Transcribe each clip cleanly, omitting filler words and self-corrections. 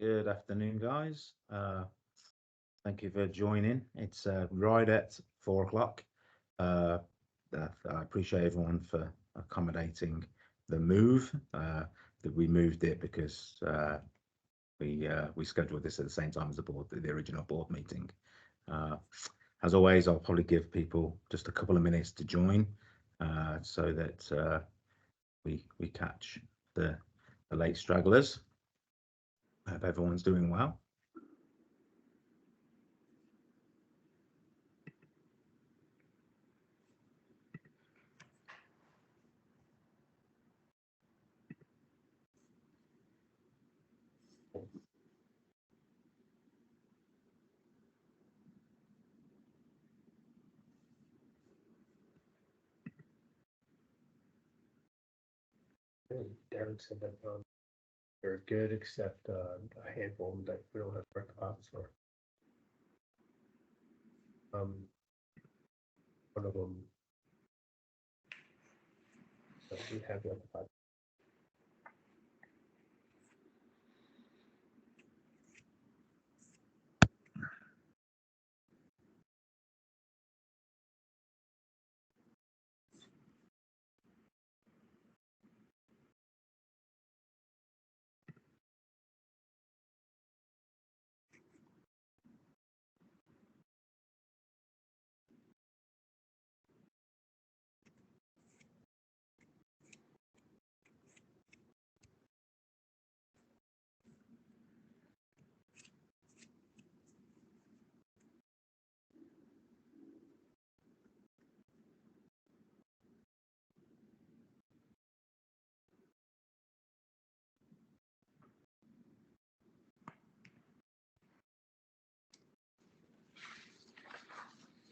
Good afternoon, guys. Thank you for joining. It's right at 4 o'clock. I appreciate everyone for accommodating the move. That we moved it because we scheduled this at the same time as the original board meeting. As always, I'll probably give people just a couple of minutes to join, so that we catch the late stragglers. I hope everyone's doing well. Derek said that they're good, except a handful of them that we don't have direct deposits for. One of them that we have direct deposit.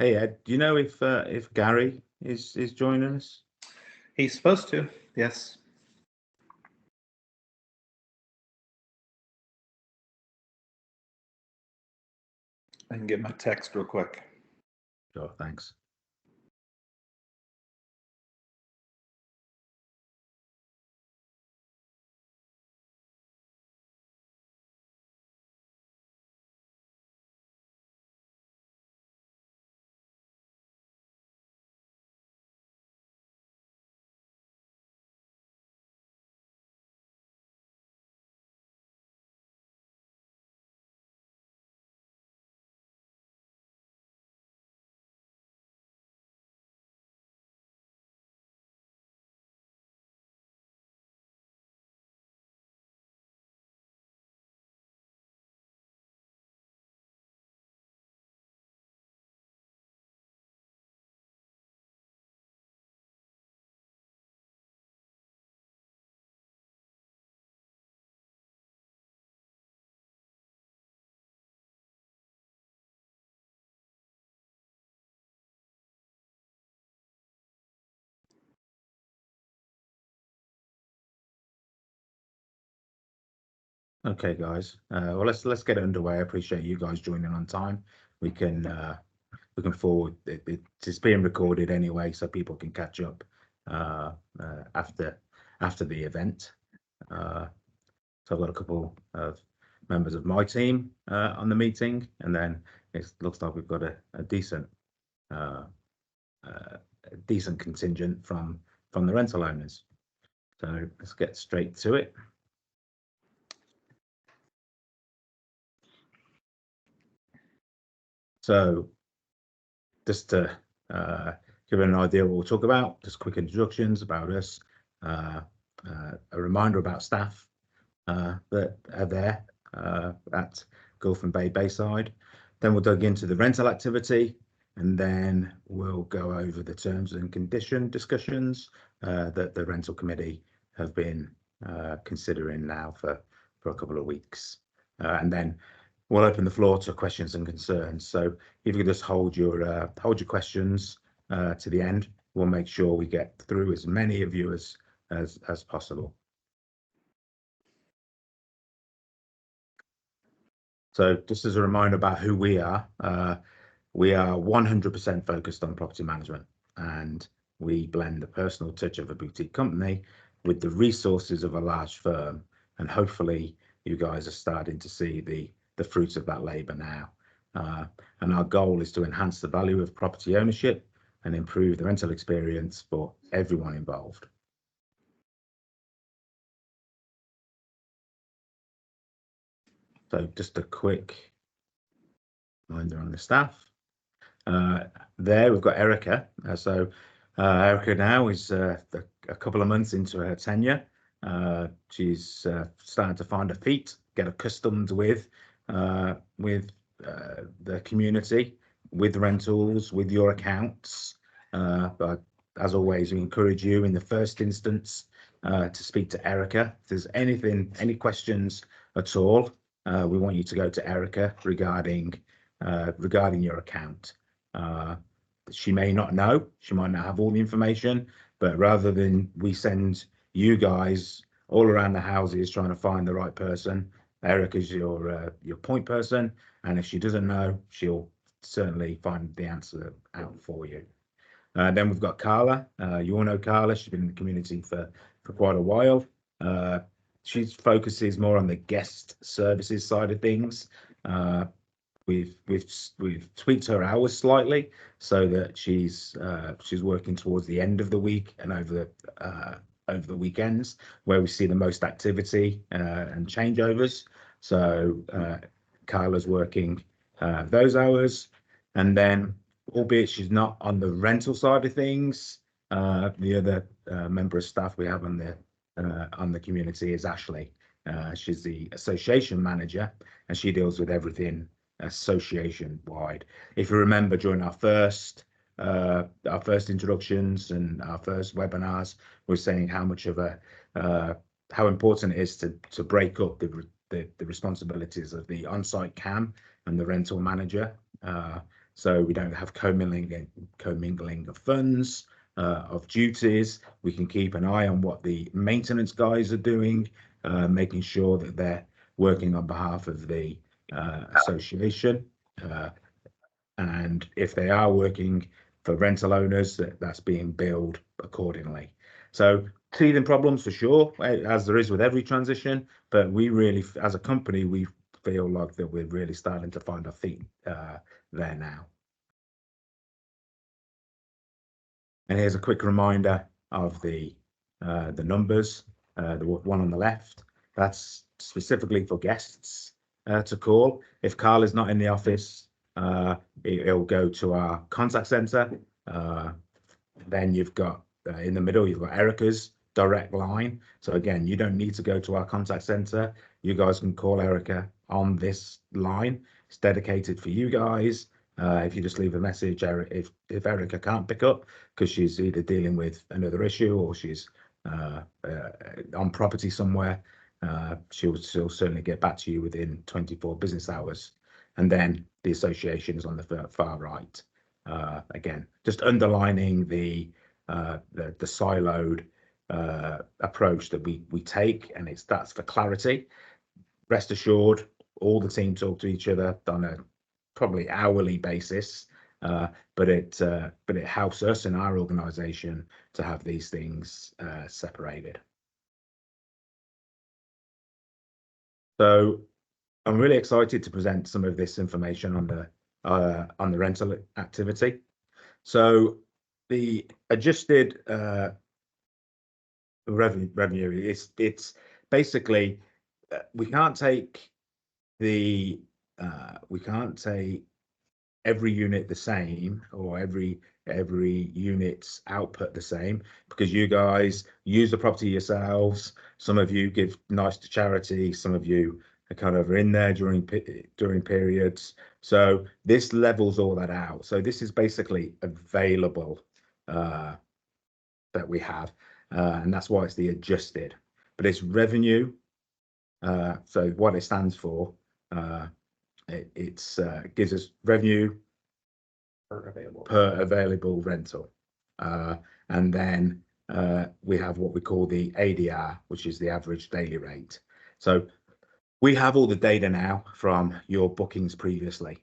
Hey Ed, do you know if Gary is joining us? He's supposed to, yes. I can get my text real quick. Sure, thanks. Okay, guys. Well, let's get it underway. I appreciate you guys joining on time. We can forward. It's being recorded anyway, so people can catch up after the event. So I've got a couple of members of my team on the meeting, and then it looks like we've got a decent contingent from the rental owners. So let's get straight to it. So just to give an idea what we'll talk about, just quick introductions about us, a reminder about staff that are there at Gulf and Bayside. Then we'll dig into the rental activity, and then we'll go over the terms and condition discussions that the rental committee have been considering now for a couple of weeks, and then we'll open the floor to questions and concerns. So if you could just hold your questions to the end, we'll make sure we get through as many of you as possible. So just as a reminder about who we are 100% focused on property management, and we blend the personal touch of a boutique company with the resources of a large firm, and hopefully you guys are starting to see the fruits of that labor now. And our goal is to enhance the value of property ownership and improve the rental experience for everyone involved. So just a quick reminder on the staff. There we've got Erica. Erica now is a couple of months into her tenure. She's starting to find her feet, get accustomed with the community, with rentals, with your accounts. But as always, we encourage you in the first instance to speak to Erica. If there's any questions at all, we want you to go to Erica regarding your account. She may not know, she might not have all the information, but rather than we send you guys all around the houses trying to find the right person, Erica's your point person, and if she doesn't know, she'll certainly find the answer out for you. Then we've got Carla. You all know Carla. She's been in the community for quite a while. She focuses more on the guest services side of things. We've tweaked her hours slightly so that she's working towards the end of the week and over the weekends where we see the most activity and changeovers. So Carla's working those hours, and then albeit she's not on the rental side of things, the other member of staff we have on the community is Ashley. She's the association manager, and she deals with everything association wide. If you remember, during our first introductions and our first webinars, we're saying how much of how important it is to break up the responsibilities of the on-site CAM and the rental manager, so we don't have commingling of funds, of duties. We can keep an eye on what the maintenance guys are doing, making sure that they're working on behalf of the association, and if they are working for rental owners, that's being billed accordingly. So teething problems for sure, as there is with every transition, but we really, as a company, we feel like that we're really starting to find our feet there now. And here's a quick reminder of the numbers. The one on the left, that's specifically for guests to call. If Carl is not in the office, it'll go to our contact center. Then you've got in the middle, you've got Erica's direct line. So again, you don't need to go to our contact center. You guys can call Erica on this line. It's dedicated for you guys. If you just leave a message, if Erica can't pick up because she's either dealing with another issue or she's on property somewhere, she'll certainly get back to you within 24 business hours. And then the association is on the far right. Again, just underlining the siloed approach that we take, and that's for clarity. Rest assured, all the team talk to each other on a probably hourly basis, but it helps us in our organization to have these things separated. So I'm really excited to present some of this information on the rental activity. So the adjusted revenue, it's basically we can't take every unit the same, or every unit's output the same, because you guys use the property yourselves. Some of you give nice to charity, some of you are kind of in there during periods. So this levels all that out. So this is basically available that we have, and that's why it's the adjusted, but it's revenue. So what it stands for, it gives us revenue per available rental, and then we have what we call the ADR, which is the average daily rate. So we have all the data now from your bookings previously.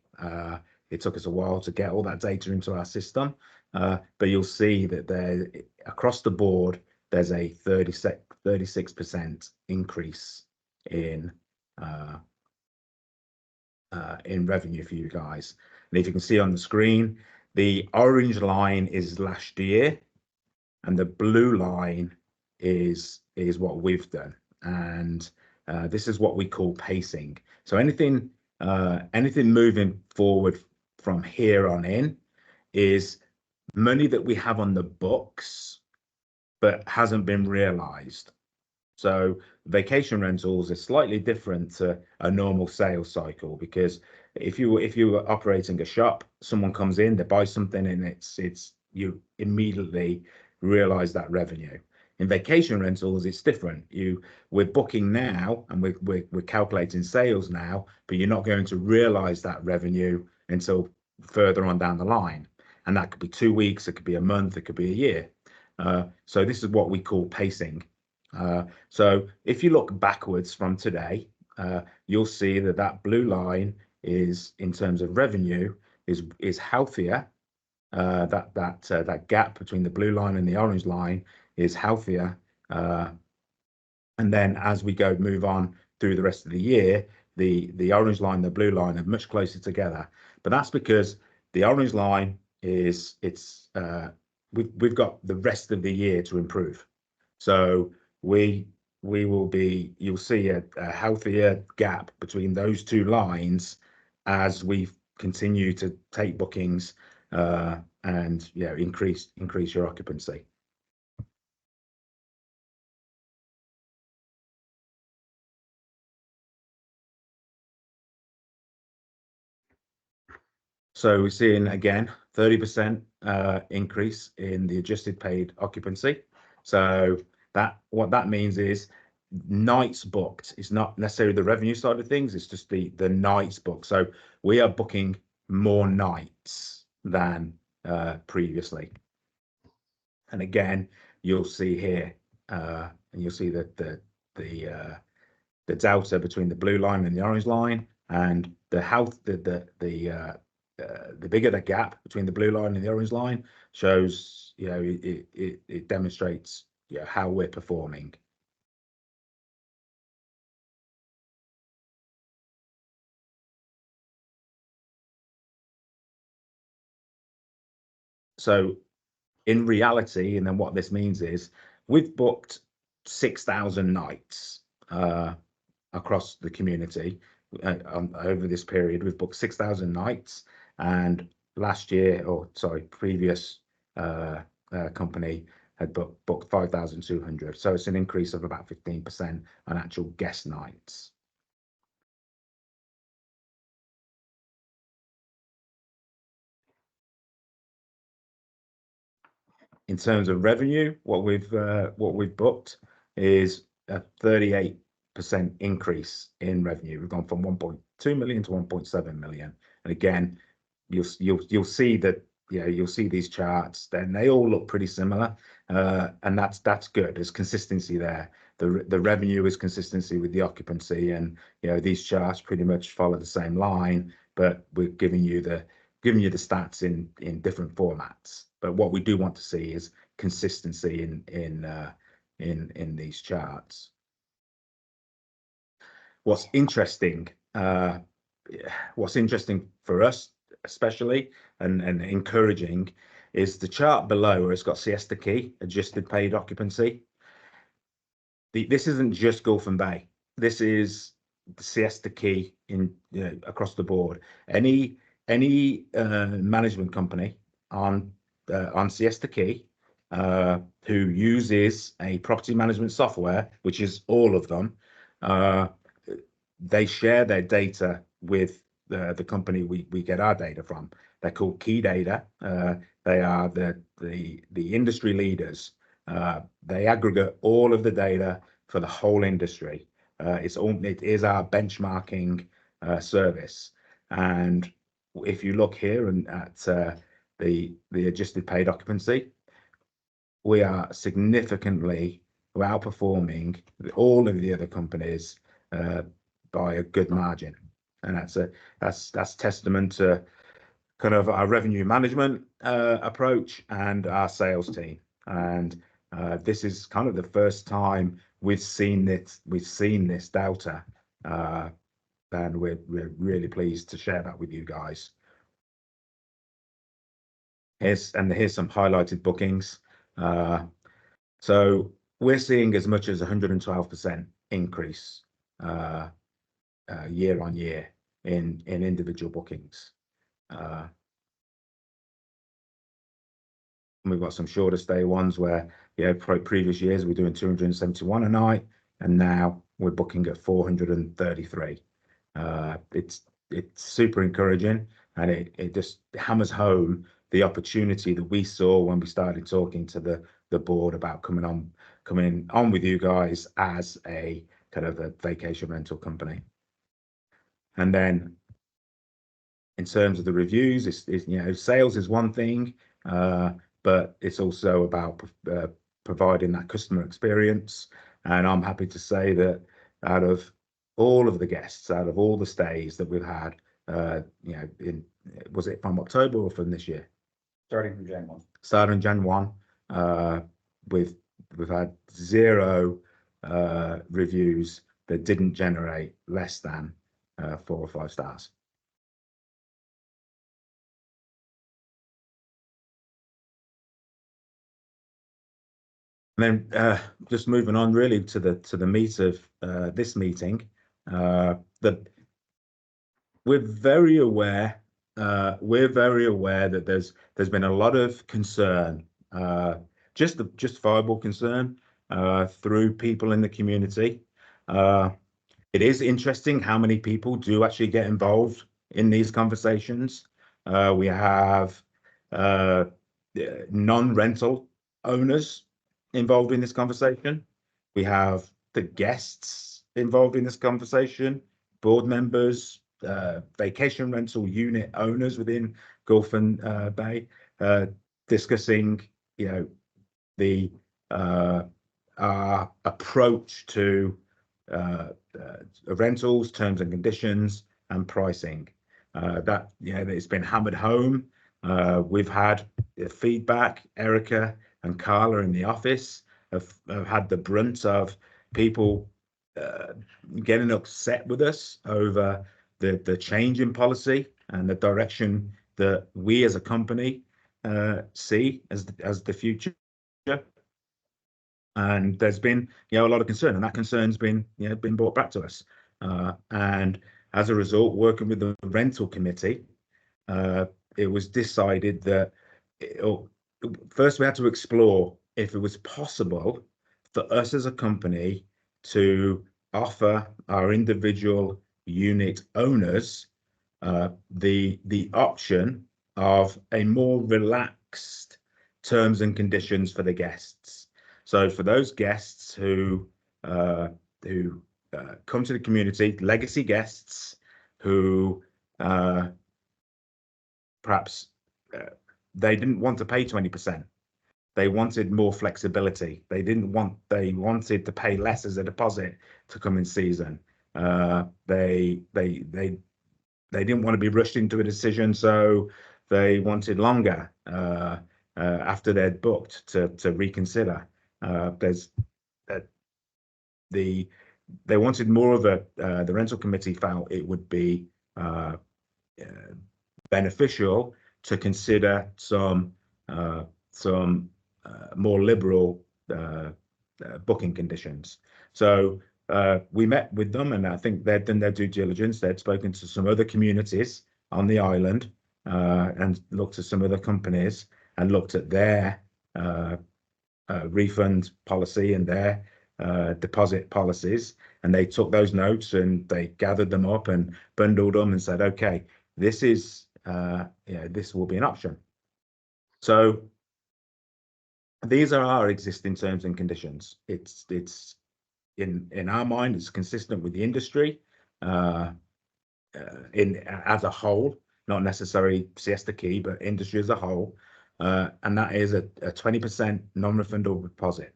It took us a while to get all that data into our system, but you'll see that there, across the board, there's a 36% increase in in revenue for you guys. And if you can see on the screen, the orange line is last year, and the blue line is what we've done. And this is what we call pacing. So anything moving forward from here on in is money that we have on the books but hasn't been realized. So vacation rentals is slightly different to a normal sales cycle, because if you were operating a shop, someone comes in, they buy something, and it's you immediately realize that revenue. In vacation rentals, it's different. We're booking now, and we're calculating sales now, but you're not going to realize that revenue until further on down the line. And that could be 2 weeks, it could be a month, it could be a year. So this is what we call pacing. So if you look backwards from today, you'll see that blue line is, in terms of revenue, is healthier. That gap between the blue line and the orange line is healthier. And then as we move on through the rest of the year, the orange line, the blue line are much closer together. But that's because the orange line is we've got the rest of the year to improve. So you'll see a healthier gap between those two lines as we continue to take bookings and increase your occupancy. So we're seeing again 30% increase in the adjusted paid occupancy. So what that means is nights booked. It's not necessarily the revenue side of things, it's just the nights booked. So we are booking more nights than previously. And again, you'll see here, and you'll see that the delta between the blue line and the orange line, and the bigger the gap between the blue line and the orange line shows, it demonstrates how we're performing. So in reality, and then what this means is we've booked 6,000 nights across the community. Over this period, we've booked 6,000 nights, and previous company had booked 5,200. So it's an increase of about 15% on actual guest nights. In terms of revenue, what we've booked is a 38% increase in revenue. We've gone from 1.2 million to 1.7 million. And again, you'll see that, you'll see these charts, then they all look pretty similar, and that's good. There's consistency there. The revenue is consistency with the occupancy, and these charts pretty much follow the same line, but we're giving you the stats in different formats. But what we do want to see is consistency in these charts. What's interesting for us especially, and encouraging, is the chart below where it's got Siesta Key, adjusted paid occupancy. This isn't just Gulf and Bay. This is the Siesta Key across the board. Any management company on Siesta Key who uses a property management software, which is all of them, they share their data with the company we get our data from. They're called Key Data. They are the industry leaders. They aggregate all of the data for the whole industry. It is our benchmarking service. And if you look here at the adjusted paid occupancy, we are significantly outperforming all of the other companies by a good margin. And that's testament to kind of our revenue management approach and our sales team. And this is kind of the first time we've seen this delta and we're really pleased to share that with you guys. Here's some highlighted bookings. So we're seeing as much as 112% increase year on year in individual bookings. We've got some shorter stay ones where, previous years we're doing 271 a night, and now we're booking at 433. It's super encouraging, and it just hammers home the opportunity that we saw when we started talking to the board about coming on with you guys as a kind of a vacation rental company. And then in terms of the reviews, it's sales is one thing, but it's also about providing that customer experience. And I'm happy to say that out of all of the guests, out of all the stays that we've had, was it from October or from this year? Starting from Jan 1. Starting Jan 1, we've had 0 reviews that didn't generate less than 4 or 5 stars. And then just moving on really to the meat of this meeting, that we're very aware that there's been a lot of concern, just justifiable concern through people in the community. It is interesting how many people do actually get involved in these conversations. We have non-rental owners involved in this conversation. We have the guests involved in this conversation, board members, vacation rental unit owners within Gulf and Bay, discussing, our approach to rentals, terms and conditions, and pricing. That it's been hammered home. We've had feedback. Erica and Carla in the office have had the brunt of people getting upset with us over the change in policy and the direction that we as a company see as the future. And there's been a lot of concern, and that concern's been brought back to us. And as a result, working with the rental committee, it was decided that first we had to explore if it was possible for us as a company to offer our individual unit owners the option of a more relaxed terms and conditions for the guests. So for those guests who come to the community, legacy guests who perhaps they didn't want to pay 20%. They wanted more flexibility. They wanted to pay less as a deposit to come in season. They didn't want to be rushed into a decision, so they wanted longer after they'd booked to reconsider. They wanted more of the rental committee felt it would be beneficial to consider some more liberal booking conditions. So we met with them, and I think they'd done their due diligence. They'd spoken to some other communities on the island and looked at some other companies and looked at their refund policy and their deposit policies, and they took those notes and they gathered them up and bundled them and said, okay, this is this will be an option. So these are our existing terms and conditions. It's in our mind, it's consistent with the industry as a whole, not necessarily Siesta Key, but industry as a whole. And that is a 20% non-refundable deposit.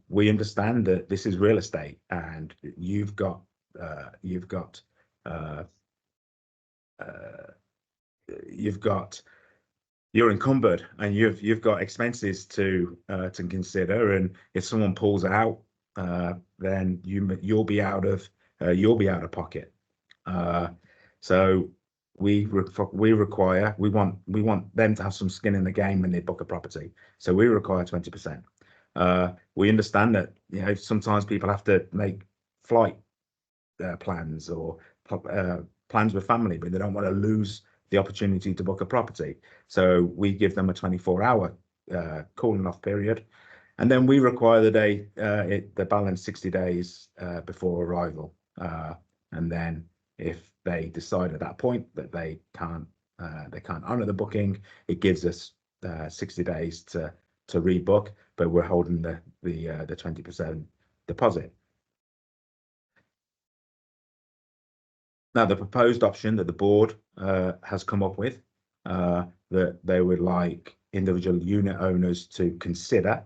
We understand that this is real estate, and you're encumbered, and you've got expenses to consider. And if someone pulls out then you'll be out of pocket. So we want them to have some skin in the game when they book a property. So we require 20%. We understand that sometimes people have to make flight plans or plans with family, but they don't want to lose the opportunity to book a property. So we give them a 24-hour cooling off period, and then we require the balance 60 days before arrival. And then if they decide at that point that they can't honor the booking, it gives us 60 days to rebook, but we're holding the 20% deposit. Now, the proposed option that the board has come up with, that they would like individual unit owners to consider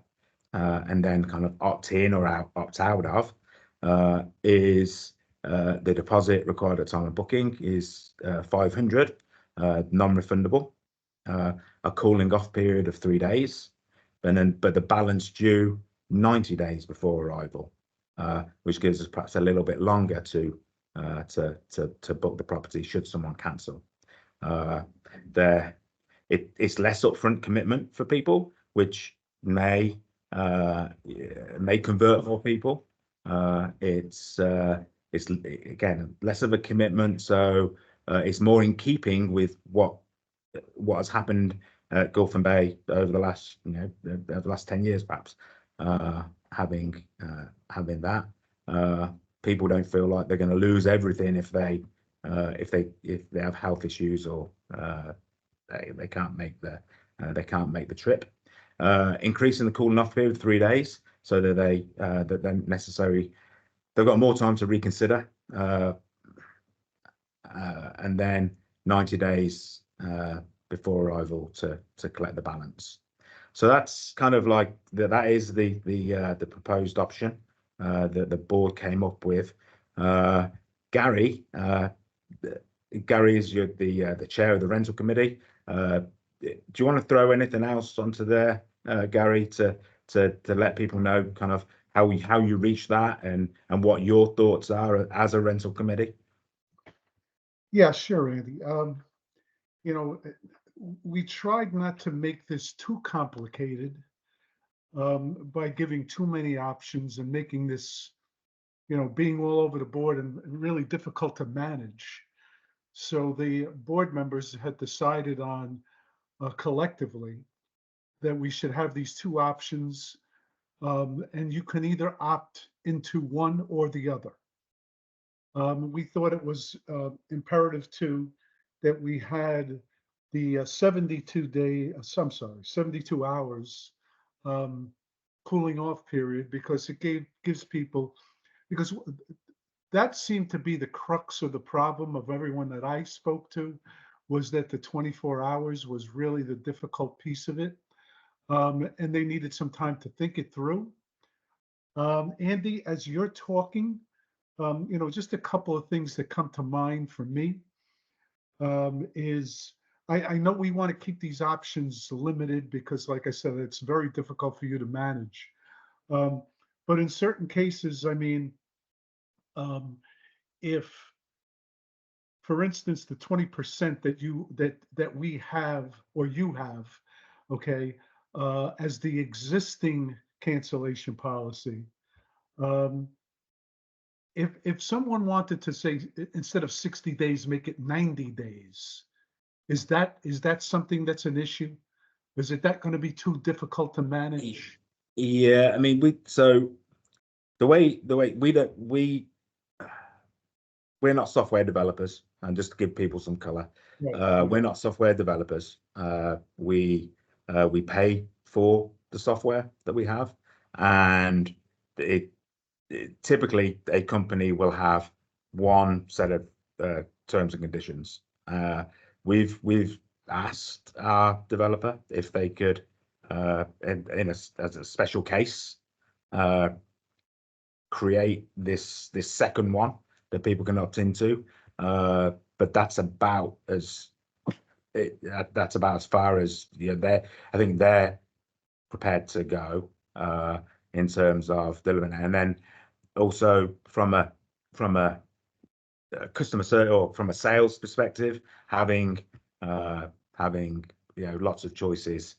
and then kind of opt in or opt out of, is the deposit required at time of booking is 500, non-refundable, a cooling off period of 3 days, but the balance due 90 days before arrival, which gives us perhaps a little bit longer to book the property should someone cancel. It's less upfront commitment for people, which may convert more people. It's again less of a commitment, so it's more in keeping with what has happened at Gulf and Bay over the last the last 10 years, perhaps. Having that, people don't feel like they're going to lose everything if they have health issues or they can't make the trip. Increasing the cooling off period 3 days so that they've got more time to reconsider, and then 90 days before arrival to collect the balance. So that's kind of like that is the proposed option that the board came up with. Gary is the chair of the rental committee. Do you want to throw anything else onto there, Gary, to let people know kind of how you reach that and what your thoughts are as a rental committee? Yeah, sure, Andy. We tried not to make this too complicated by giving too many options and making this, being all over the board and really difficult to manage. So the board members had decided on collectively that we should have these two options, and you can either opt into one or the other. We thought it was imperative too that we had the 72 hours cooling off period, because it gives people, because that seemed to be the crux of the problem of everyone that I spoke to, was that the 24 hours was really the difficult piece of it, and they needed some time to think it through. Andy, as you're talking, just a couple of things that come to mind for me is I know we want to keep these options limited because, like I said, it's very difficult for you to manage. But in certain cases, I mean, if, for instance, the 20% that we have or you have, okay, as the existing cancellation policy. If someone wanted to say instead of 60 days, make it 90 days, is that something that's an issue? Is that going to be too difficult to manage? Yeah, I mean, we're not software developers, and just to give people some color, Right. we're not software developers. We pay for the software that we have, and typically a company will have one set of terms and conditions. We've asked our developer if they could, as a special case, create this second one that people can opt into, but that's about as far as I think they're prepared to go. in terms of delivering it. And then also from a customer service or from a sales perspective, having lots of choices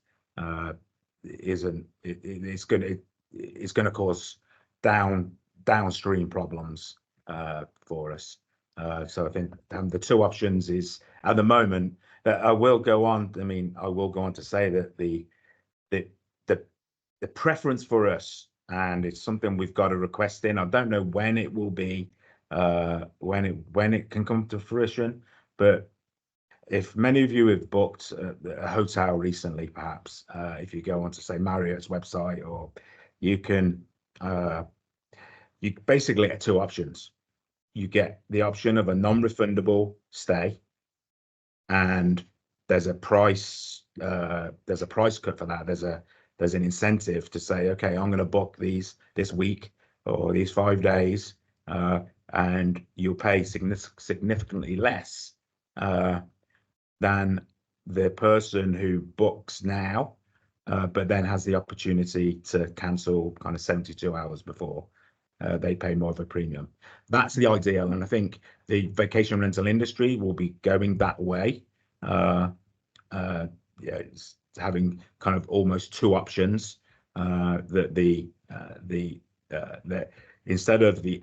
it's going to cause downstream problems for us. So I think the two options is at the moment. I will go on. I mean, I will go on to say that the preference for us, and it's something we've got to request in. I don't know when it will be, when it can come to fruition, but if many of you have booked a hotel recently, perhaps if you go on to say Marriott's website, or you can, you basically get two options. You get the option of a non-refundable stay, and there's a price cut for that. There's an incentive to say, okay, I'm going to book this week or these 5 days, and you'll pay significantly less than the person who books now, but then has the opportunity to cancel kind of 72 hours before. They pay more of a premium. That's the ideal, and I think the vacation rental industry will be going that way. It's having kind of almost two options. That instead of the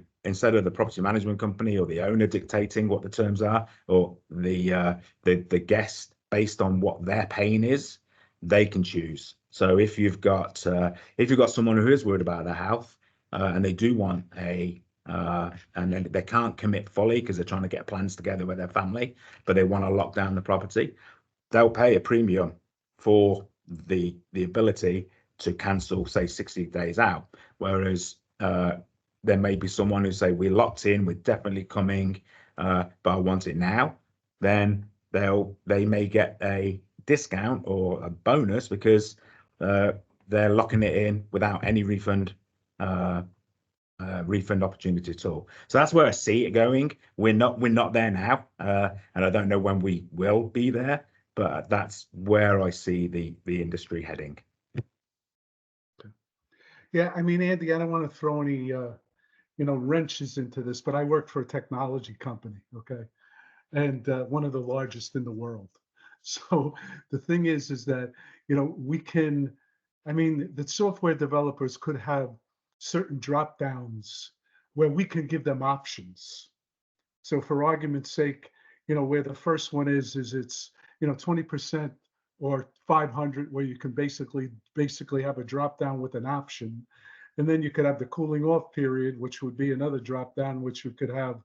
property management company or the owner dictating what the terms are, or the guest based on what their pain is, they can choose. So if you've got someone who is worried about their health, and they do want and then they can't commit fully because they're trying to get plans together with their family, but they want to lock down the property, they'll pay a premium for the ability to cancel, say, 60 days out. Whereas there may be someone who say, we're locked in, we're definitely coming, but I want it now. Then they may get a discount or a bonus because they're locking it in without any refund opportunity at all. So that's where I see it going. We're not there now, and I don't know when we will be there, but that's where I see the industry heading. Yeah, I mean, Andy, I don't want to throw any wrenches into this, but I work for a technology company, okay, and one of the largest in the world. So the thing is that we can, I mean, the software developers could have certain drop downs where we can give them options. So for argument's sake, where the first one is it's 20% or 500, where you can basically have a drop down with an option. And then you could have the cooling off period, which would be another drop down, which you could have,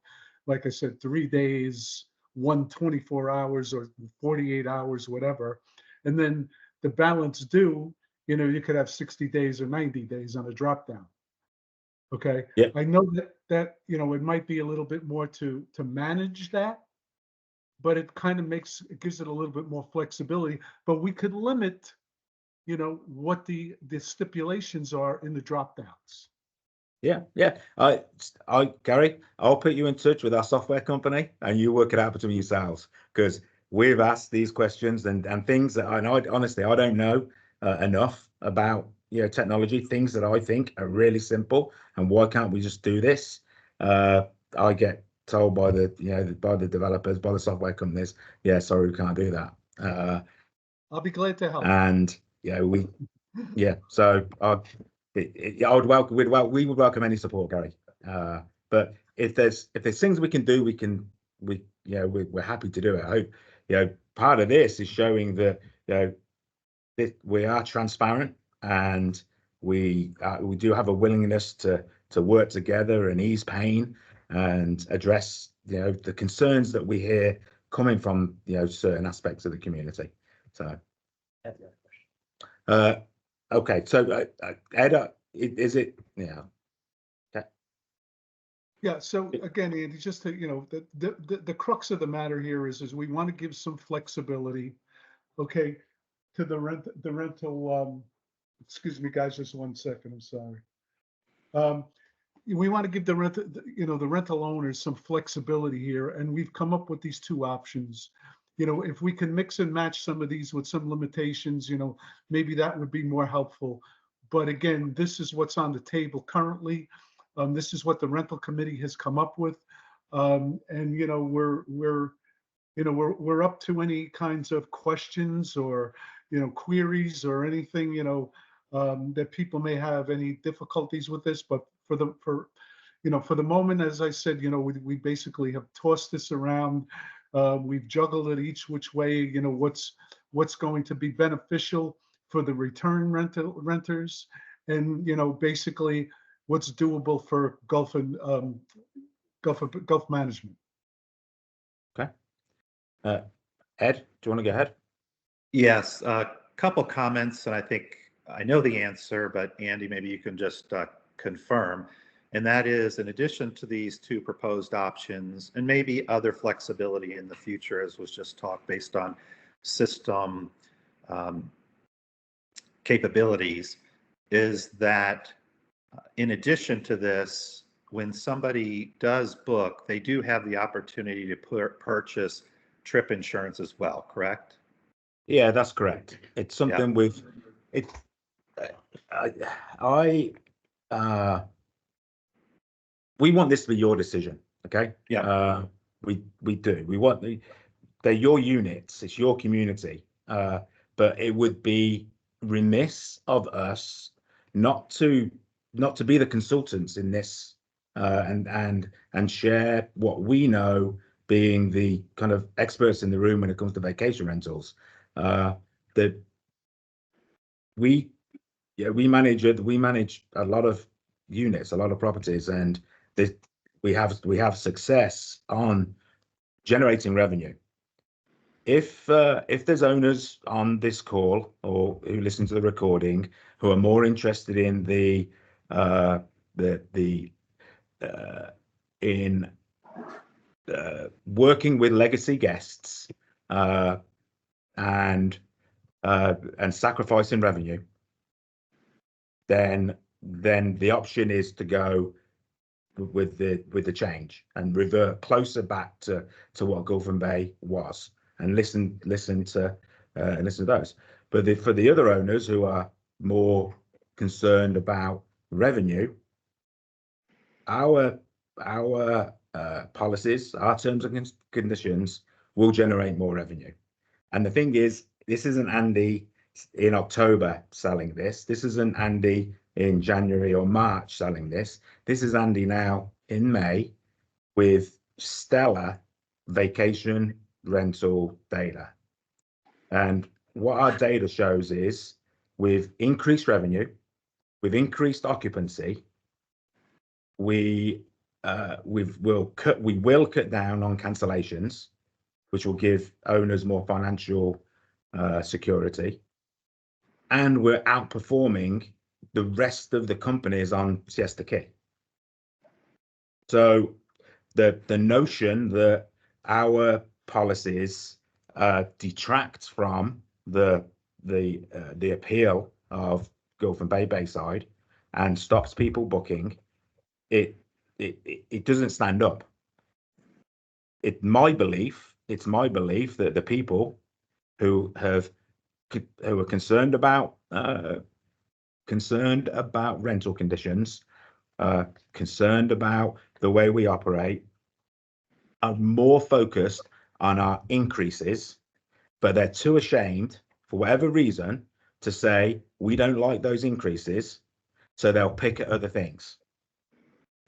like I said, 3 days, 24 hours or 48 hours, whatever. And then the balance due, you could have 60 days or 90 days on a drop down. Okay. Yeah. I know that it might be a little bit more to manage that, but it kind of gives it a little bit more flexibility. But we could limit, what the stipulations are in the drop downs. Yeah. Gary, I'll put you in touch with our software company, and you work it out between yourselves, because we've asked these questions and things that honestly I don't know enough about technology, things that I think are really simple, and why can't we just do this? I get told by the developers, by the software companies, yeah, sorry, we can't do that. I'll be glad to help. And so we would welcome any support, Gary. But if there's things we can do, we're happy to do it. I hope part of this is showing that we are transparent, and we do have a willingness to work together and ease pain and address the concerns that we hear coming from certain aspects of the community. So okay, so Ed, is it Yeah. So again, Andy, just to the crux of the matter here is we want to give some flexibility, okay, to the rental. Excuse me, guys, just 1 second. I'm sorry. We want to give the rental owners some flexibility here, and we've come up with these two options. If we can mix and match some of these with some limitations, maybe that would be more helpful. But again, this is what's on the table currently. This is what the rental committee has come up with. And, you know, we're up to any kinds of questions or, you know, queries or anything, you know, that people may have any difficulties with this. But for the moment, as I said, you know, we basically have tossed this around. We've juggled it each which way, you know, what's going to be beneficial for the return renters, and, you know, basically what's doable for Gulf and Gulf management. Okay. Ed, do you want to go ahead? Yes, a couple comments, and I think I know the answer, but Andy, maybe you can just confirm. And that is, in addition to these two proposed options, and maybe other flexibility in the future, as was just talked, based on system capabilities, is that in addition to this, when somebody does book, they do have the opportunity to purchase trip insurance as well, correct? Yeah, that's correct. It's something with it. We want this to be your decision. Okay. Yeah. We do. We want they're your units. It's your community. But it would be remiss of us not to be the consultants in this, and share what we know, being the kind of experts in the room when it comes to vacation rentals. That we manage a lot of units, a lot of properties, and this, we have success on generating revenue. If there's owners on this call or who listen to the recording who are more interested in working with legacy guests, and sacrificing revenue, then the option is to go with the change and revert closer back to what Gulf and Bay was, and listen to those. But for the other owners who are more concerned about revenue, our policies, our terms and conditions will generate more revenue. And the thing is, this isn't Andy in October selling this. This isn't Andy in January or March selling this. This is Andy now in May with stellar vacation rental data. And what our data shows is, with increased revenue, with increased occupancy, we will cut down on cancellations, which will give owners more financial security. And we're outperforming the rest of the companies on Siesta Key. So the notion that our policies detract from the appeal of Gulf and Bay Bayside and stops people booking, it doesn't stand up. It's my belief that the people who are concerned about rental conditions, concerned about the way we operate, are more focused on our increases, but they're too ashamed, for whatever reason, to say we don't like those increases, so they'll pick at other things.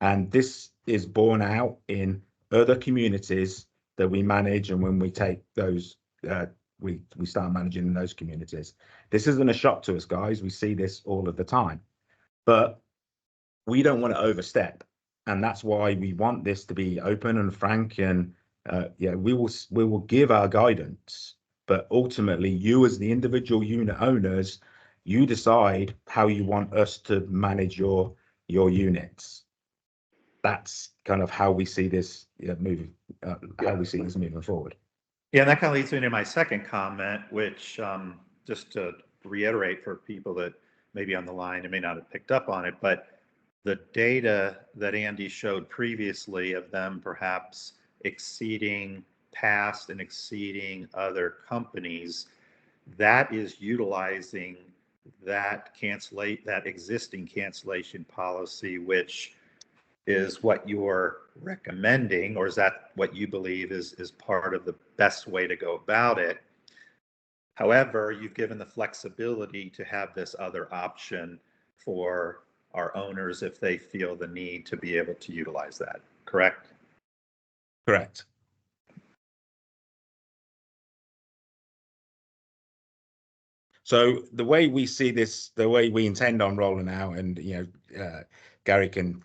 And this is borne out in other communities that we manage, and when we take those, we start managing in those communities. This isn't a shock to us, guys. We see this all of the time, but we don't want to overstep, and that's why we want this to be open and frank. And we will give our guidance, but ultimately, you as the individual unit owners, you decide how you want us to manage your units. That's kind of how we see this moving. How we see this moving forward. Yeah, and that kind of leads me to my second comment, which just to reiterate for people that may be on the line and may not have picked up on it, but the data that Andy showed previously of them perhaps exceeding past and exceeding other companies, that is utilizing that existing cancellation policy, which is what you're recommending, or is that what you believe is part of the best way to go about it? However, you've given the flexibility to have this other option for our owners if they feel the need to be able to utilize that, correct? Correct. So the way we see this, the way we intend on rolling out, and Gary can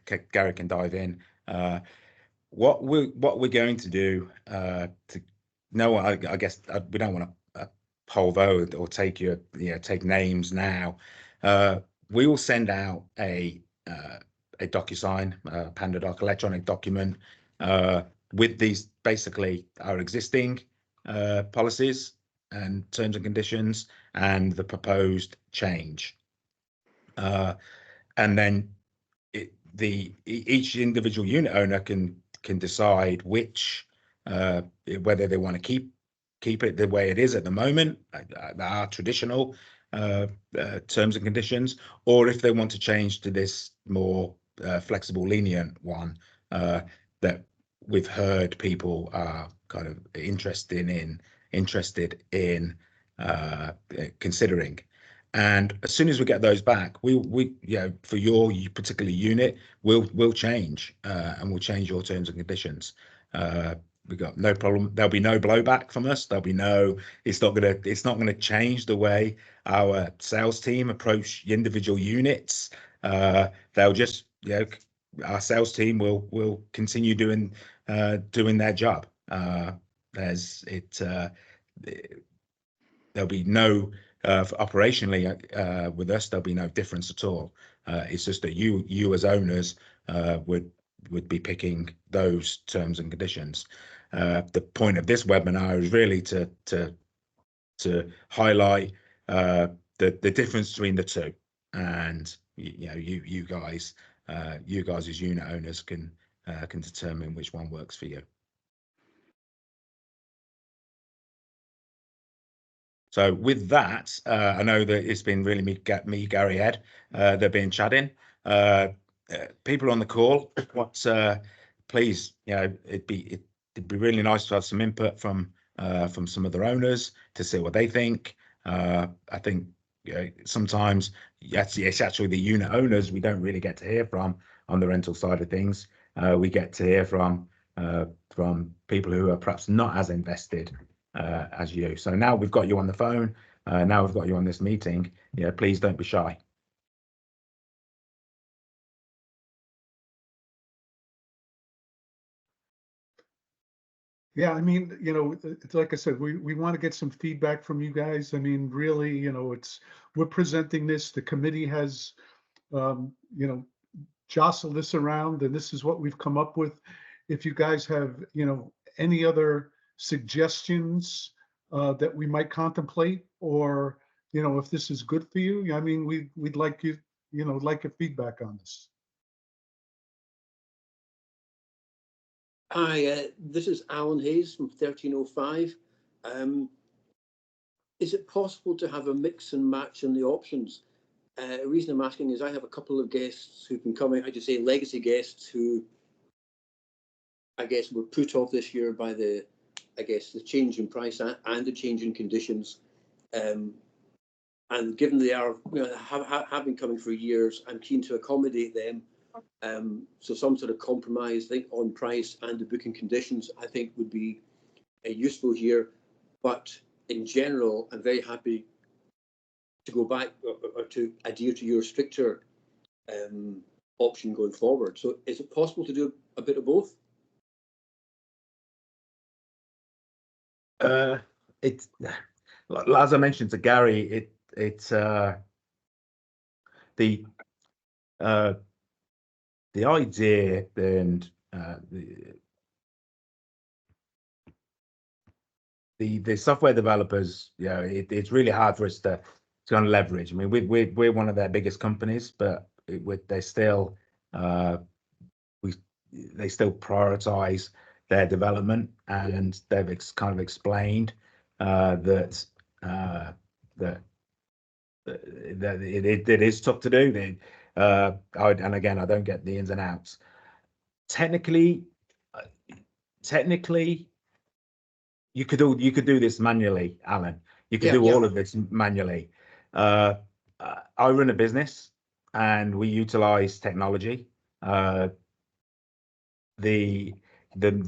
dive in. What we're going to do I guess we don't want to poll vote or take names now. We will send out a DocuSign, PandaDoc electronic document with these, basically our existing policies and terms and conditions and the proposed change. And then each individual unit owner can decide which whether they want to keep it the way it is at the moment, our traditional terms and conditions, or if they want to change to this more flexible, lenient one that we've heard people are kind of interested in considering. And as soon as we get those back, we for your particular unit, we'll change and we'll change your terms and conditions. We got no problem. There'll be no blowback from us. There'll be no. It's not gonna change the way our sales team approach individual units. They'll just our sales team will continue doing their job. There'll be no operationally with us. There'll be no difference at all. It's just that you as owners would be picking those terms and conditions. The point of this webinar is really to highlight the difference between the two, and you guys as unit owners can determine which one works for you. So with that, I know that it's been really me, Gary, Ed. They've been chatting. People on the call, please, it'd be really nice to have some input from some of their owners to see what they think. I think sometimes it's actually the unit owners we don't really get to hear from on the rental side of things. We get to hear from people who are perhaps not as invested as you. So now we've got you on the phone. Now we've got you on this meeting. Please don't be shy. Yeah, I mean, it's like I said, we want to get some feedback from you guys. I mean, really, we're presenting this. The committee has, jostled this around, and this is what we've come up with. If you guys have, any other suggestions that we might contemplate, or if this is good for you, I mean, we'd like you, like your feedback on this. Hi, this is Alan Hayes from 1305. Is it possible to have a mix and match in the options? The reason I'm asking is I have a couple of guests who've been coming, I just say legacy guests who I guess were put off this year by the change in price and the change in conditions. And given they are, have been coming for years, I'm keen to accommodate them. So some sort of compromise, I think, on price and the booking conditions, I think would be useful here. But in general, I'm very happy to go back or to adhere to your stricter option going forward. So is it possible to do a bit of both? It's, as I mentioned to Gary, the idea and the software developers, it's really hard for us to kind of leverage. I mean, we're one of their biggest companies, but they still prioritize their development, and they've kind of explained that it is tough to do. And again, I don't get the ins and outs. Technically, you could do this manually, Alan. You could do all of this manually. I run a business and we utilize technology. The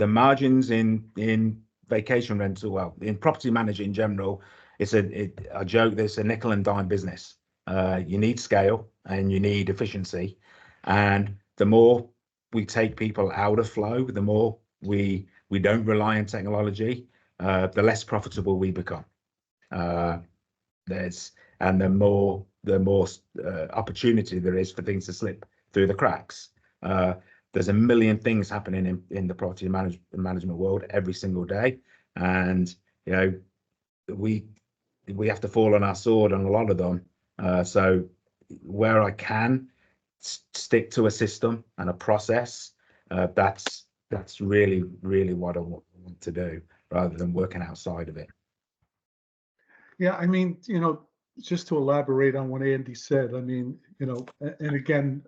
margins in vacation rental, well, in property management in general, it's a joke that it's a nickel and dime business. You need scale and you need efficiency, and the more we take people out of flow, the more we don't rely on technology, the less profitable we become. The more opportunity there is for things to slip through the cracks. There's a million things happening in the property management world every single day, and we have to fall on our sword on a lot of them. So where I can stick to a system and a process, that's really what I want to do, rather than working outside of it. Yeah, I mean, just to elaborate on what Andy said, I mean, and again,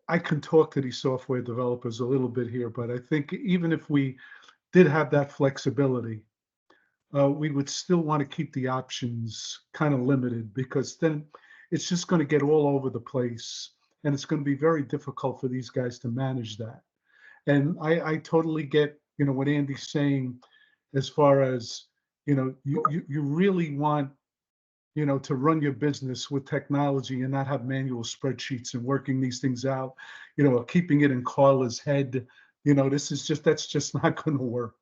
I can talk to these software developers a little bit here, but I think even if we did have that flexibility, we would still want to keep the options kind of limited, because then it's just going to get all over the place, and it's going to be very difficult for these guys to manage that. And I totally get, what Andy's saying, as far as, you really want, to run your business with technology and not have manual spreadsheets and working these things out, or keeping it in Carla's head. That's just not going to work.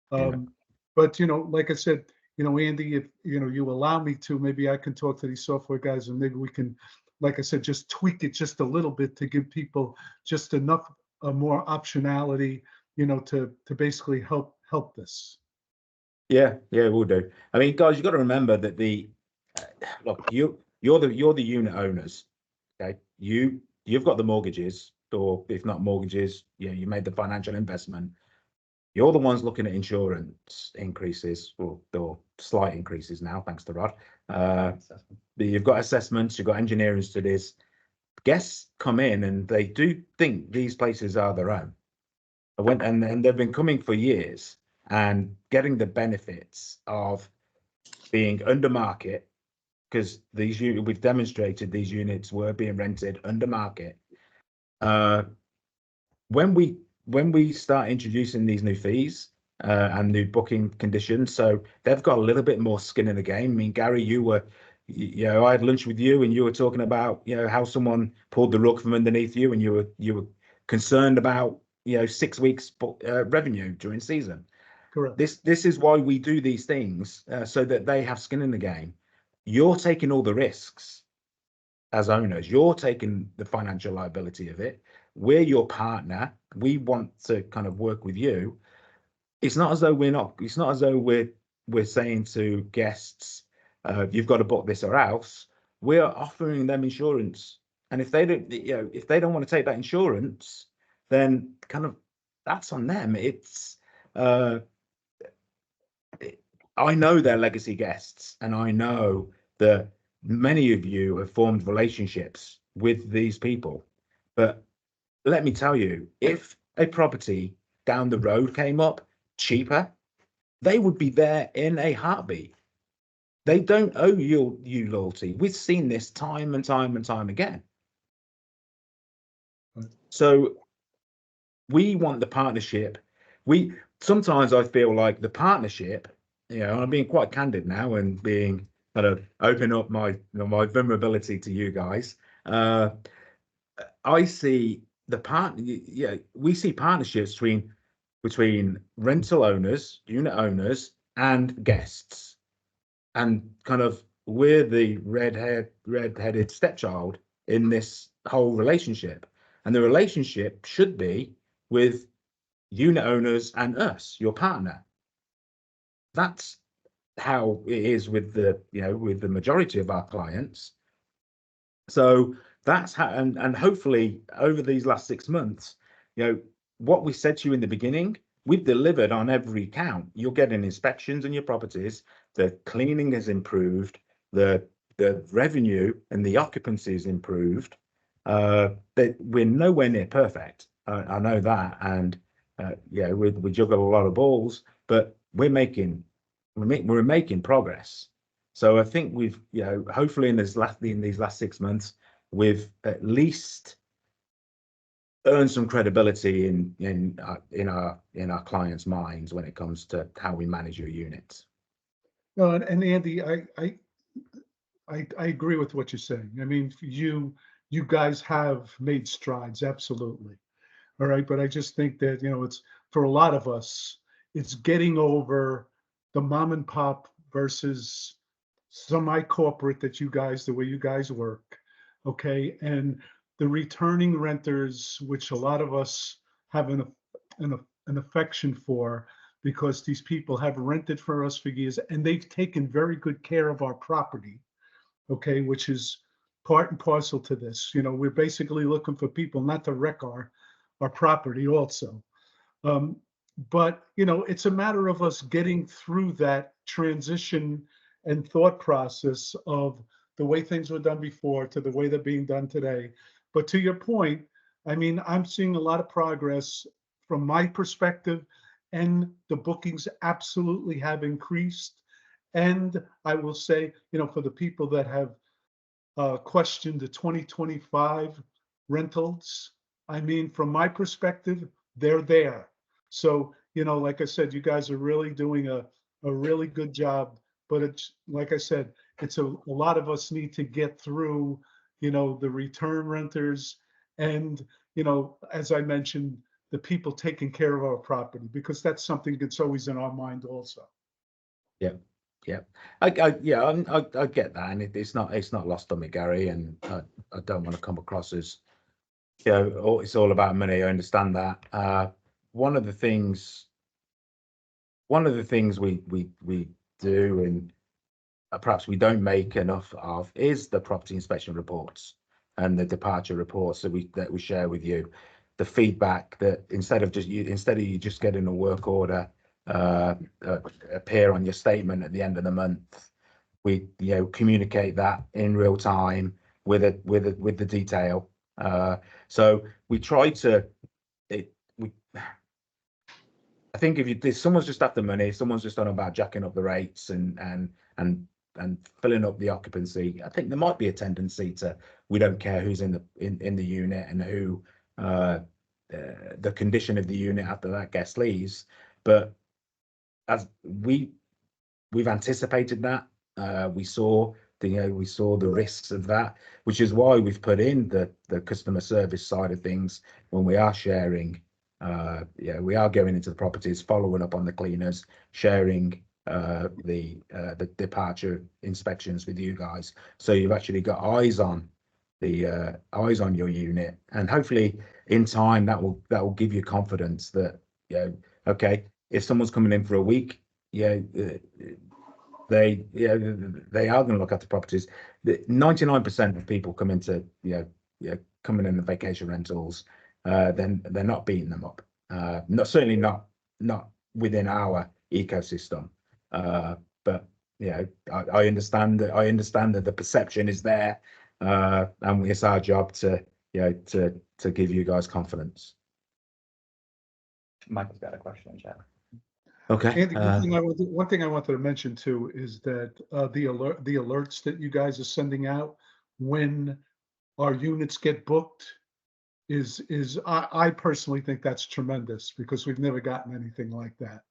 But, like I said, Andy, if, you allow me to, maybe I can talk to these software guys, and maybe we can, like I said, just tweak it just a little bit to give people just enough more optionality, to basically help this. Yeah, we'll do. I mean, guys, you've got to remember that look, you're the unit owners. Okay, you've got the mortgages, or if not mortgages, you made the financial investment. You're the ones looking at insurance increases, or slight increases now, thanks to Rod. You've got assessments, you've got engineering studies. Guests come in and they do think these places are their own. And they've been coming for years and getting the benefits of being under market, because we've demonstrated these units were being rented under market. When we start introducing these new fees and new booking conditions, so they've got a little bit more skin in the game. I mean, Gary, I had lunch with you and you were talking about, how someone pulled the rug from underneath you, and you were concerned about, 6 weeks revenue during season. Correct. This is why we do these things, so that they have skin in the game. You're taking all the risks as owners. You're taking the financial liability of it. We're your partner. We want to kind of work with you. It's not as though we're saying to guests, you've got to book this or else. We're offering them insurance, and if they don't want to take that insurance, then kind of that's on them. I know they're legacy guests, and I know that many of you have formed relationships with these people. But let me tell you, if a property down the road came up cheaper, they would be there in a heartbeat. They don't owe you loyalty. We've seen this time and time and time again. So we want the partnership. Sometimes I feel like the partnership, I'm being quite candid now and being kind of open up my vulnerability to you guys. I see we see partnerships between rental owners, unit owners, and guests, and kind of we're the red-headed stepchild in this whole relationship, and the relationship should be with unit owners and us, your partner. That's how it is with the majority of our clients. So that's how, and hopefully over these last 6 months, what we said to you in the beginning, we've delivered on every count. You're getting inspections in your properties. The cleaning has improved. the revenue and the occupancy is improved, that we're nowhere near perfect. I know that, and yeah, we juggle a lot of balls, but we're making progress. So I think we've, you know, hopefully in these last 6 months, we've at least earned some credibility in our clients' minds when it comes to how we manage your units. No, and Andy, I agree with what you're saying. I mean, you guys have made strides, absolutely. All right, but I just think that, you know, it's for a lot of us, it's getting over the mom and pop versus semi-corporate that you guys, the way you guys work, okay, and the returning renters, which a lot of us have an affection for, because these people have rented for us for years and they've taken very good care of our property, okay, which is part and parcel to this. You know, we're basically looking for people not to wreck our property also. But, you know, it's a matter of us getting through that transition and thought process of the way things were done before to the way they're being done today. But to your point, I mean, I'm seeing a lot of progress from my perspective, and the bookings absolutely have increased. And I will say, you know, for the people that have questioned the 2025 rentals, I mean, from my perspective, they're there. So, you know, like I said, you guys are really doing a really good job. But it's like I said, it's a lot of us need to get through, you know, the return renters and, you know, as I mentioned, the people taking care of our property, because that's something that's always in our mind also. Yeah, yeah, I get that, and it's not lost on me, Gary, and I don't want to come across as, you know, it's all about money. I understand that. One of the things we do, and perhaps we don't make enough of, is the property inspection reports and the departure reports that we share with you. The feedback that instead of you just getting a work order appear on your statement at the end of the month, we, you know, communicate that in real time with the detail. So we try to. I think if someone's just after money, someone's just on about jacking up the rates and filling up the occupancy, I think there might be a tendency to, we don't care who's in the unit and who the condition of the unit after that guest leaves. But as we've anticipated that, we saw the risks of that, which is why we've put in the customer service side of things when we are sharing. Yeah, we are going into the properties, following up on the cleaners, sharing the departure inspections with you guys, so you've actually got eyes on your unit, and hopefully in time that will give you confidence that, you know, okay, if someone's coming in for a week, they are going to look at the properties. 99% of people come into coming in the vacation rentals, then they're not beating them up. Certainly not within our ecosystem. But yeah, I understand that the perception is there, and it's our job to give you guys confidence. Michael's got a question in chat. Okay. Andy, one thing I wanted to mention too is that the alerts that you guys are sending out when our units get booked is I personally think that's tremendous, because we've never gotten anything like that.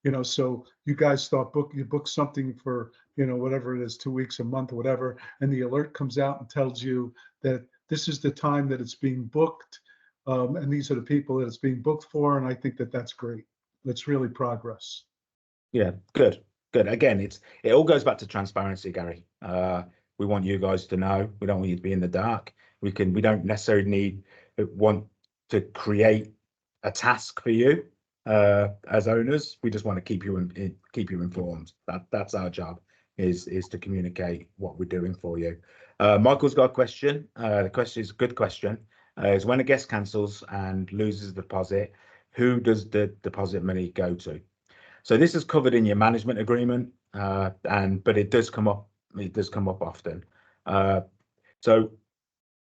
You know, so you guys you book something for, you know, whatever it is, 2 weeks, a month, whatever, and the alert comes out and tells you that this is the time that it's being booked, and these are the people that it's being booked for, and I think that that's great. That's really progress. Yeah, good. Again, it all goes back to transparency, Gary. We want you guys to know. We don't want you to be in the dark. We don't necessarily want to create a task for you as owners. We just want to keep you informed. That's our job, is to communicate what we're doing for you. Michael's got a question. The question is a good question. Is when a guest cancels and loses the deposit, who does the deposit money go to? So this is covered in your management agreement. but it does come up. It does come up often. So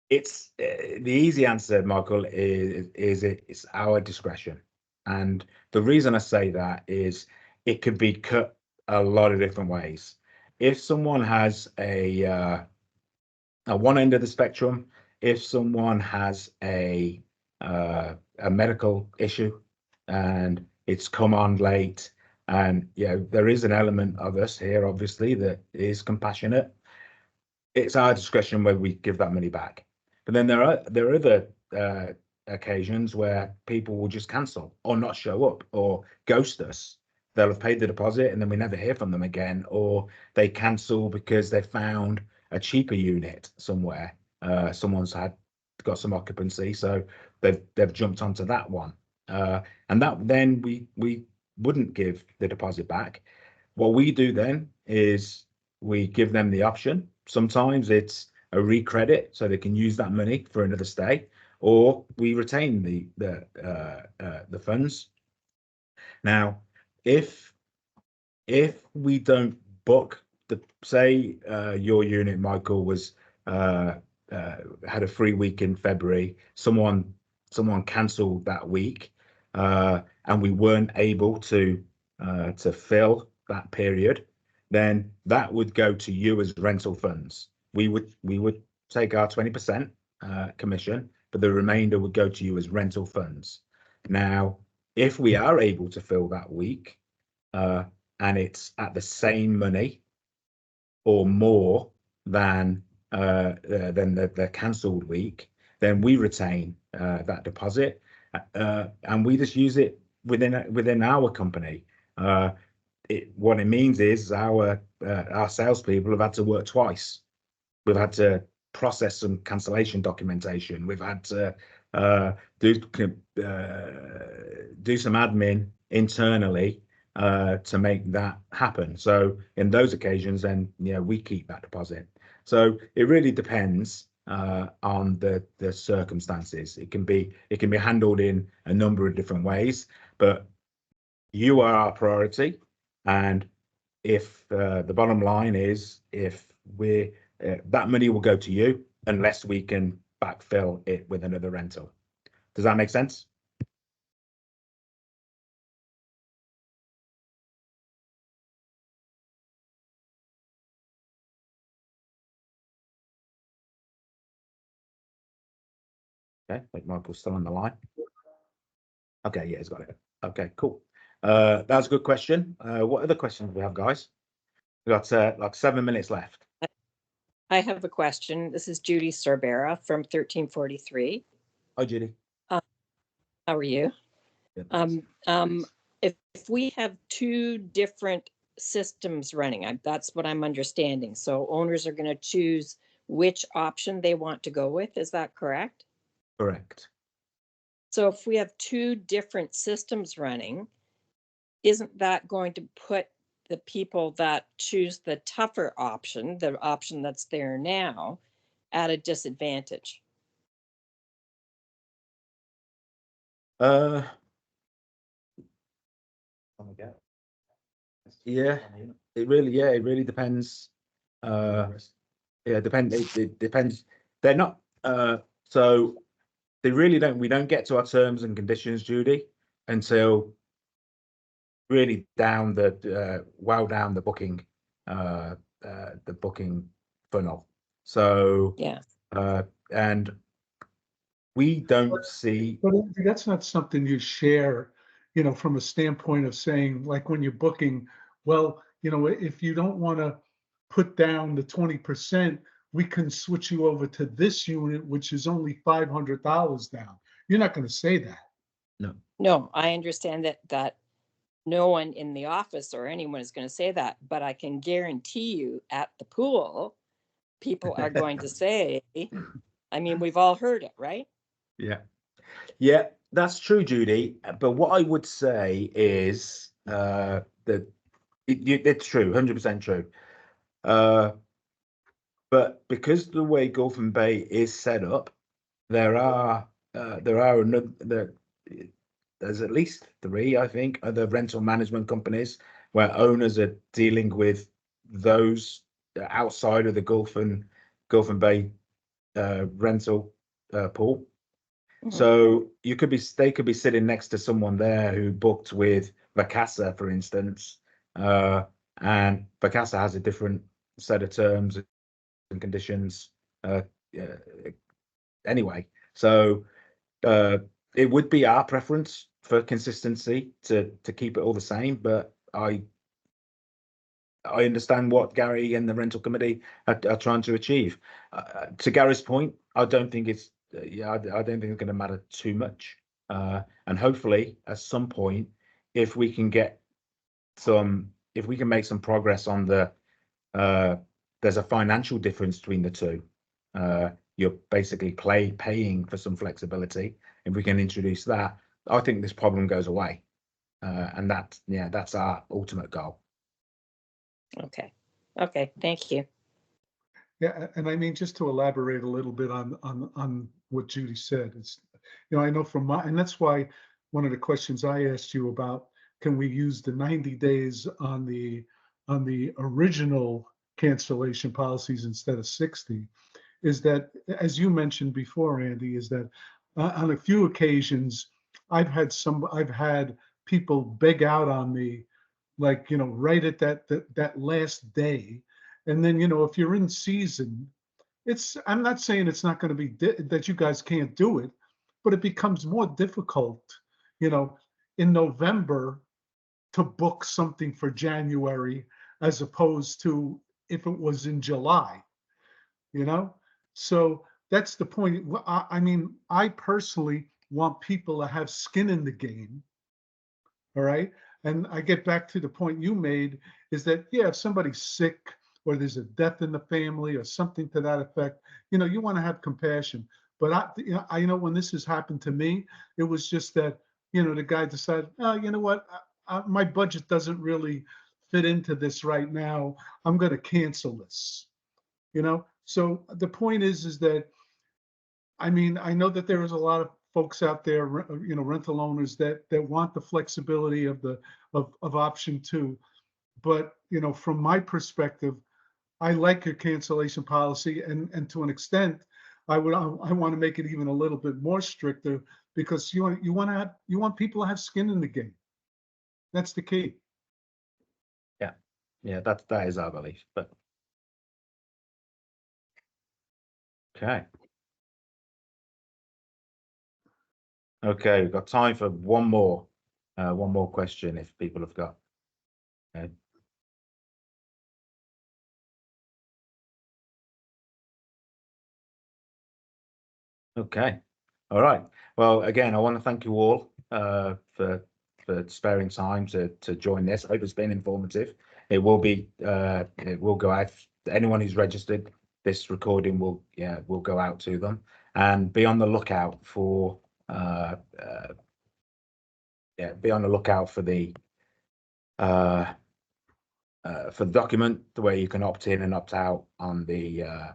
it's the easy answer, Michael, is it's our discretion, and the reason I say that is it could be cut a lot of different ways. If someone has a one end of the spectrum, if someone has a medical issue and it's come on late, and there is an element of us here, obviously, that is compassionate. It's our discretion whether we give that money back. But then there are other occasions where people will just cancel or not show up or ghost us. They'll have paid the deposit and then we never hear from them again, or they cancel because they found a cheaper unit somewhere. Someone's got some occupancy, so they've jumped onto that one, and that then we wouldn't give the deposit back. What we do then is we give them the option. Sometimes it's a recredit, so they can use that money for another stay, or we retain the funds. Now, if we don't book say your unit, Michael, was had a free week in February, someone cancelled that week, and we weren't able to fill that period, then that would go to you as rental funds. We would take our 20% commission, but the remainder would go to you as rental funds. Now, if we are able to fill that week, and it's at the same money or more than the cancelled week, then we retain that deposit, and we just use it within our company. What it means is our salespeople have had to work twice. We've had to process some cancellation documentation. We've had to do some admin internally to make that happen. So in those occasions, then we keep that deposit. So it really depends on the circumstances. It can be handled in a number of different ways, but you are our priority. And if the bottom line is, if that money will go to you unless we can backfill it with another rental. Does that make sense? Okay, like Michael's still on the line. Okay, yeah, he's got it. Okay, cool. That's a good question. What other questions do we have, guys? We've got like 7 minutes left. I have a question. This is Judy Sorbera from 1343. Hi, Judy. How are you? Good. If we have two different systems running, that's what I'm understanding. So owners are going to choose which option they want to go with. Is that correct? Correct. So if we have two different systems running, isn't that going to put the people that choose the tougher option, the option that's there now, at a disadvantage? Yeah, it really depends. It depends. They're not so they really don't. We don't get to our terms and conditions, Judy, until really down the down the booking funnel. So yeah, and we don't see. But that's not something you share, from a standpoint of saying, like when you're booking, well, if you don't want to put down the 20%, we can switch you over to this unit, which is only $500 down. You're not going to say that. no, I understand that no one in the office or anyone is going to say that, but I can guarantee you at the pool, people are going to say, I mean, we've all heard it, right? Yeah, that's true, Judy. But what I would say is that it's true, 100% true. But because the way Gulf and Bay is set up, there's at least 3, I think, other rental management companies where owners are dealing with those outside of the Gulf and Bay rental pool. So they could be sitting next to someone there who booked with Vacasa, for instance, and Vacasa has a different set of terms and conditions. Anyway, so it would be our preference for consistency to keep it all the same, but I understand what Gary and the rental committee are trying to achieve. To Gary's point, I don't think it's I don't think it's going to matter too much. And hopefully, at some point, if we can make some progress on there's a financial difference between the two. You're basically paying for some flexibility. If we can introduce that, I think this problem goes away. And that's our ultimate goal. Okay, thank you. Yeah, and I mean, just to elaborate a little bit on what Judy said, it's, I know and that's why one of the questions I asked you about, can we use the 90 days on the original cancellation policies instead of 60, is that, as you mentioned before, Andy, is that on a few occasions, I've had people beg out on me, like, right at that last day. And then, if you're in season, I'm not saying it's not going to be that you guys can't do it, but it becomes more difficult, in November to book something for January as opposed to if it was in July, So that's the point. I mean, I personally want people to have skin in the game. All right. And I get back to the point you made, is that, yeah, if somebody's sick or there's a death in the family or something to that effect, you want to have compassion. But I know when this has happened to me, it was just that, the guy decided, oh, you know what, my budget doesn't really fit into this right now. I'm going to cancel this, So the point is that, I mean, I know that there is a lot of folks out there, rental owners that want the flexibility of option 2. But, from my perspective, I like your cancellation policy, and to an extent, I want to make it even a little bit more stricter, because you want people to have skin in the game. That's the key. Yeah, that is our belief. But okay. Okay, we've got time for one more question if people have got. Okay. All right. Well, again, I want to thank you all for sparing time to join this. I hope it's been informative. It will go out. Anyone who's registered, this recording will go out to them, and be on the lookout for the document where you can opt in and opt out on the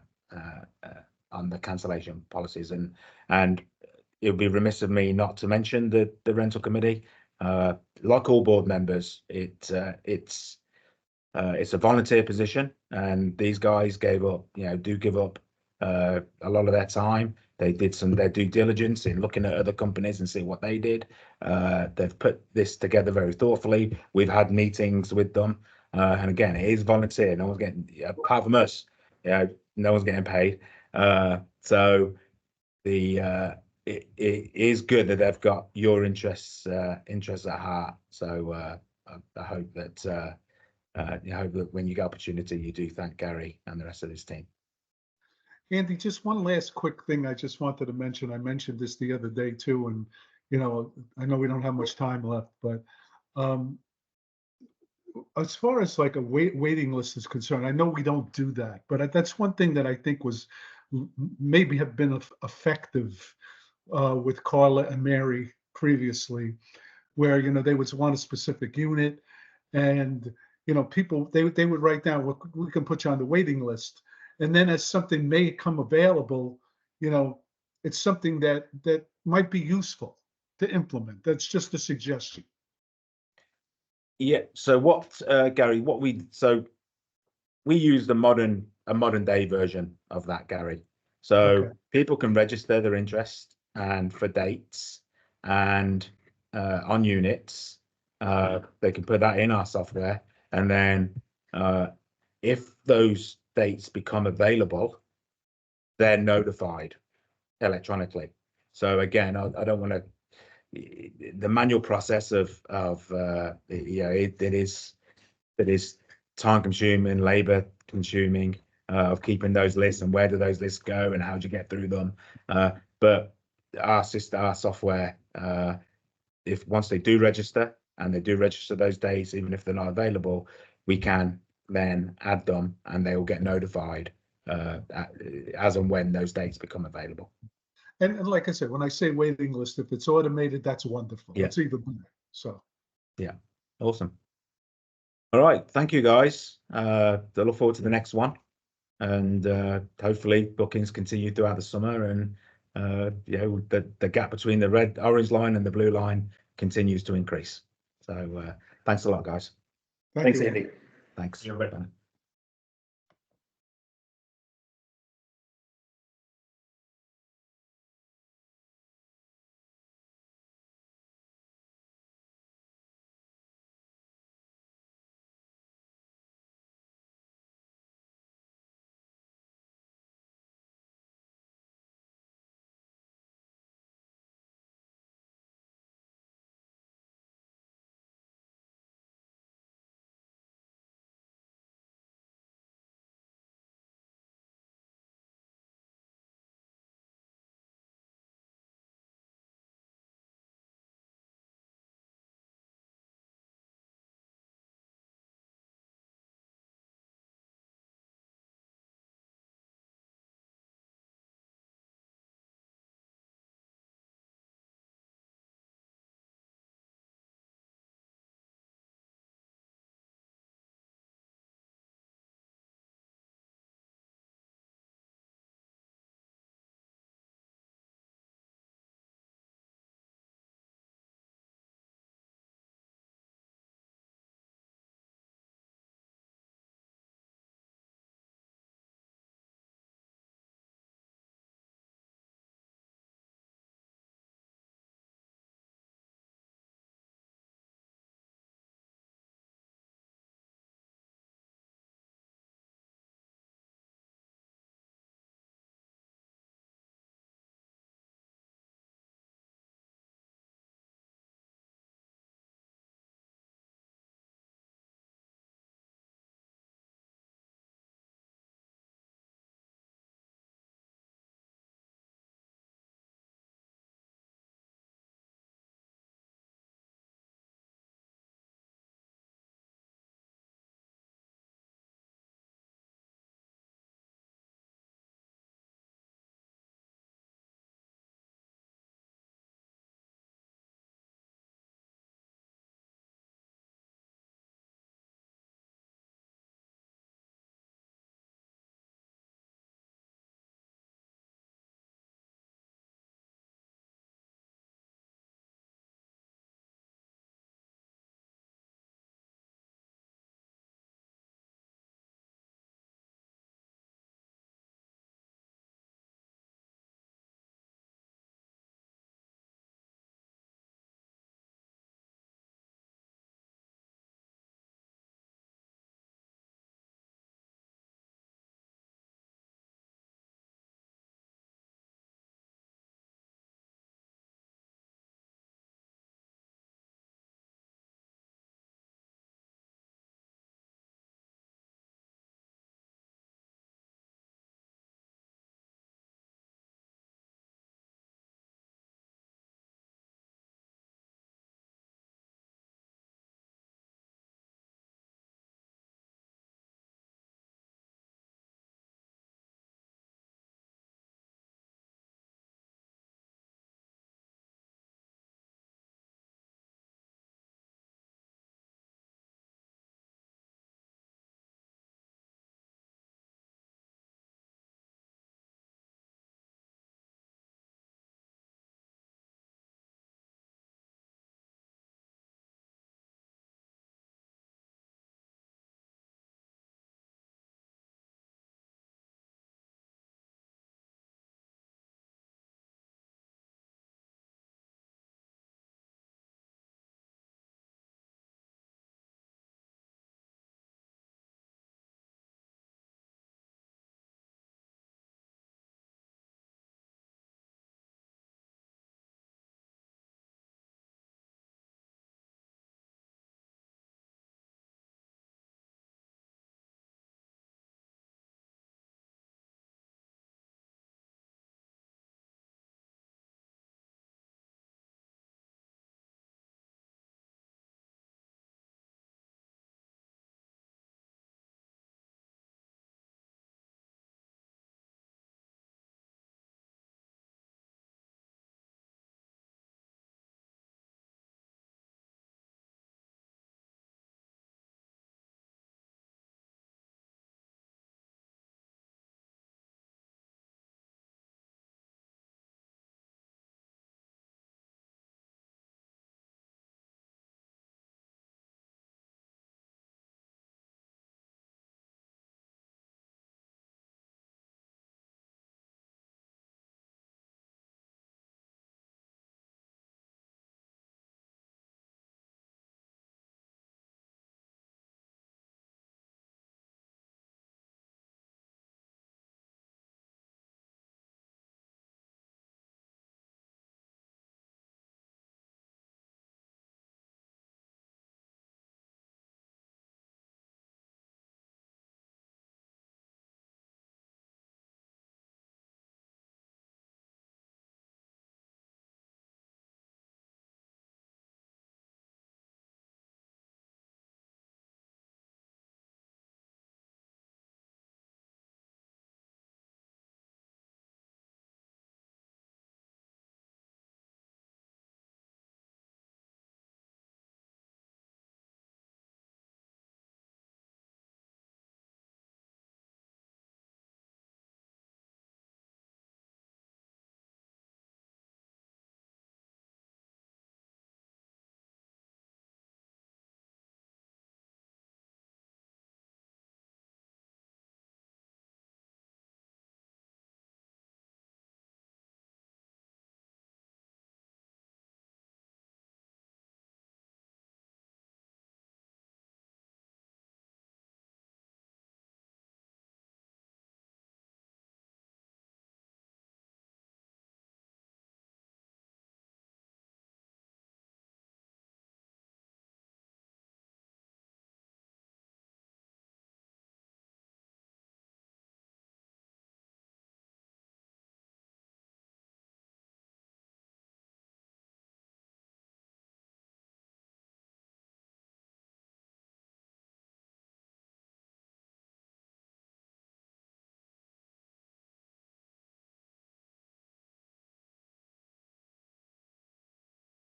cancellation policies, and it would be remiss of me not to mention the rental committee. Like all board members, it's a volunteer position, and these guys give up a lot of their time. They did their due diligence in looking at other companies and see what they did. They've put this together very thoughtfully. We've had meetings with them, and again, it is volunteer. No one's getting, apart from us, no one's getting paid. So it is good that they've got your interests at heart. So I hope that when you get opportunity, you do thank Gary and the rest of his team. Andy, just one last quick thing I just wanted to mention. I mentioned this the other day too, and I know we don't have much time left, but as far as like a waiting list is concerned, I know we don't do that, but that's one thing that I think was maybe have been effective with Carla and Mary previously, where they would want a specific unit, and people they would write down, well, we can put you on the waiting list, and then as something may come available, it's something that might be useful to implement. That's just a suggestion. Yeah. So what, Gary? We use a modern day version of that, Gary. So Okay. people can register their interest and for dates and on units. They can put that in our software, and then if those dates become available, they're notified electronically. So again, I don't want to. The manual process of it is time consuming, labor consuming, of keeping those lists, and where do those lists go and how do you get through them. But our software, if once they do register and they do register those days, even if they're not available, we can then add them and they will get notified as and when those dates become available. And like I said, when I say waiting list, if it's automated, that's wonderful. Yeah. That's even better. So, Yeah, awesome. All right, thank you guys. I look forward to the next one, and hopefully bookings continue throughout the summer, and the gap between the orange line and the blue line continues to increase. So thanks a lot, guys. thank Thanks, you. Andy. Thanks. You're welcome.